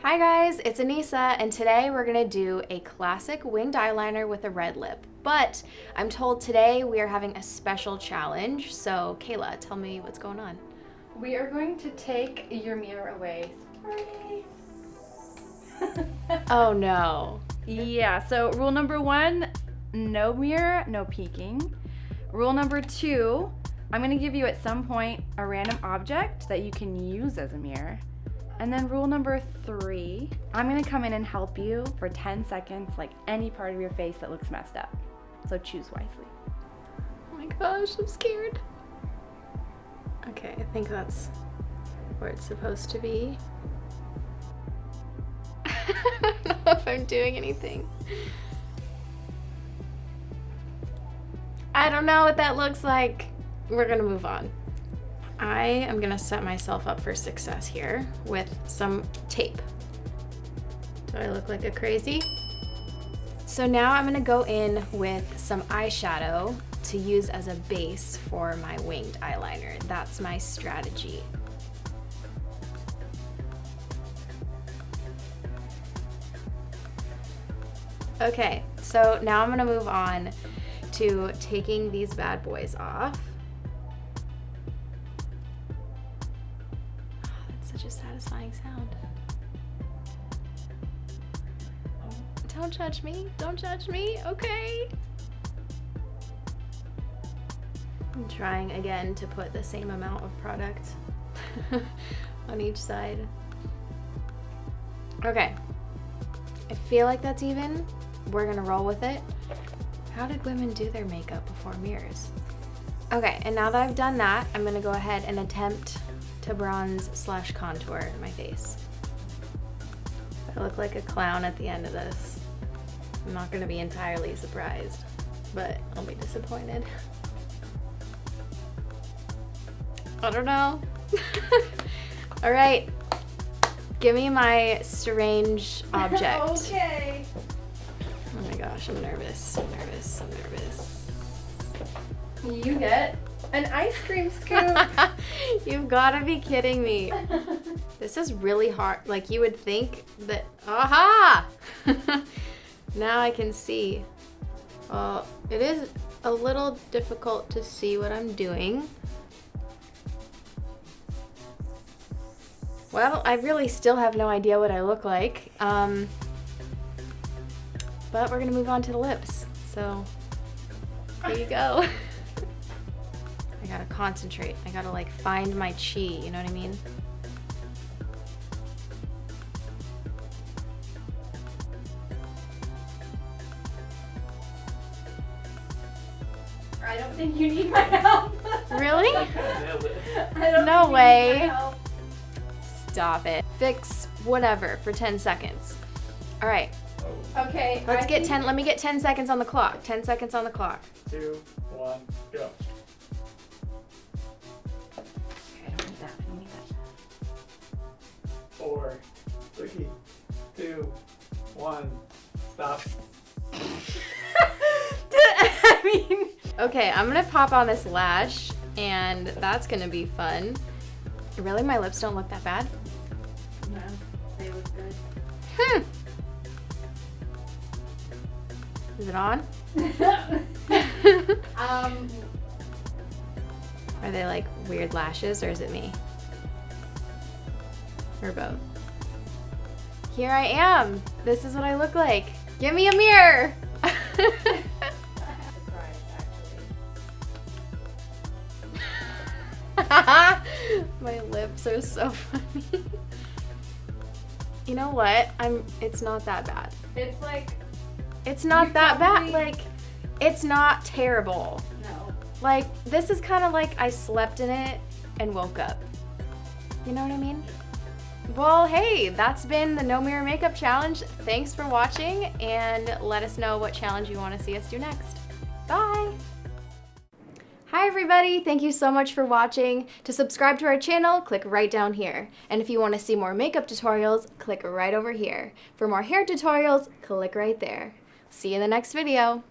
Hi guys, it's Anissa, and today we're gonna do a classic winged eyeliner with a red lip. But I'm told today we are having a special challenge, so Kayla, tell me what's going on. We are going to take your mirror away. Sorry. Oh no. Yeah, so rule number 1, no mirror, no peeking. Rule number 2, I'm gonna give you at some point a random object that you can use as a mirror. And then rule number 3, I'm gonna come in and help you for 10 seconds, like any part of your face that looks messed up. So choose wisely. Oh my gosh, I'm scared. Okay, I think that's where it's supposed to be. I don't know if I'm doing anything. I don't know what that looks like. We're gonna move on. I am gonna set myself up for success here with some tape. Do I look like a crazy? So now I'm gonna go in with some eyeshadow to use as a base for my winged eyeliner. That's my strategy. Okay, so now I'm gonna move on to taking these bad boys off. Such a satisfying sound. Don't judge me. Don't judge me. Okay. I'm trying again to put the same amount of product on each side. Okay. I feel like that's even. We're gonna roll with it. How did women do their makeup before mirrors? Okay, and now that I've done that, I'm gonna go ahead and attempt to bronze/contour my face. I look like a clown at the end of this. I'm not gonna be entirely surprised, but I'll be disappointed. I don't know. All right, give me my strange object. Okay. Oh my gosh, I'm nervous, I'm nervous, I'm nervous. You get an ice cream scoop. You've gotta be kidding me. This is really hard. Like, you would think that, aha! Now I can see. Well, it is a little difficult to see what I'm doing. Well, I really still have no idea what I look like. But we're gonna move on to the lips. So, here you go. I gotta concentrate. I gotta like find my chi, you know what I mean? I don't think you need my help. Really? I don't No think way. You need my help. Stop it. Fix whatever for 10 seconds. All right, Okay. let me get 10 seconds on the clock. 10 seconds on the clock. 2, 1, go. I don't need that. I don't need that. 4, 3, 2, 1, stop. I mean, Okay, I'm gonna pop on this lash, and that's gonna be fun. Really, my lips don't look that bad? no, they look good. Is it on? Are they like weird lashes, or is it me? Or both? Here I am. This is what I look like. Give me a mirror. My lips are so funny. You know what? It's not that bad. It's like, It's not You that probably- bad. Like, it's not terrible. no. Like, this is kind of like I slept in it and woke up. You know what I mean? Well, hey, that's been the No Mirror Makeup Challenge. Thanks for watching, and let us know what challenge you want to see us do next. Bye! Hi everybody, thank you so much for watching. To subscribe to our channel, click right down here. And if you want to see more makeup tutorials, click right over here. For more hair tutorials, click right there. See you in the next video.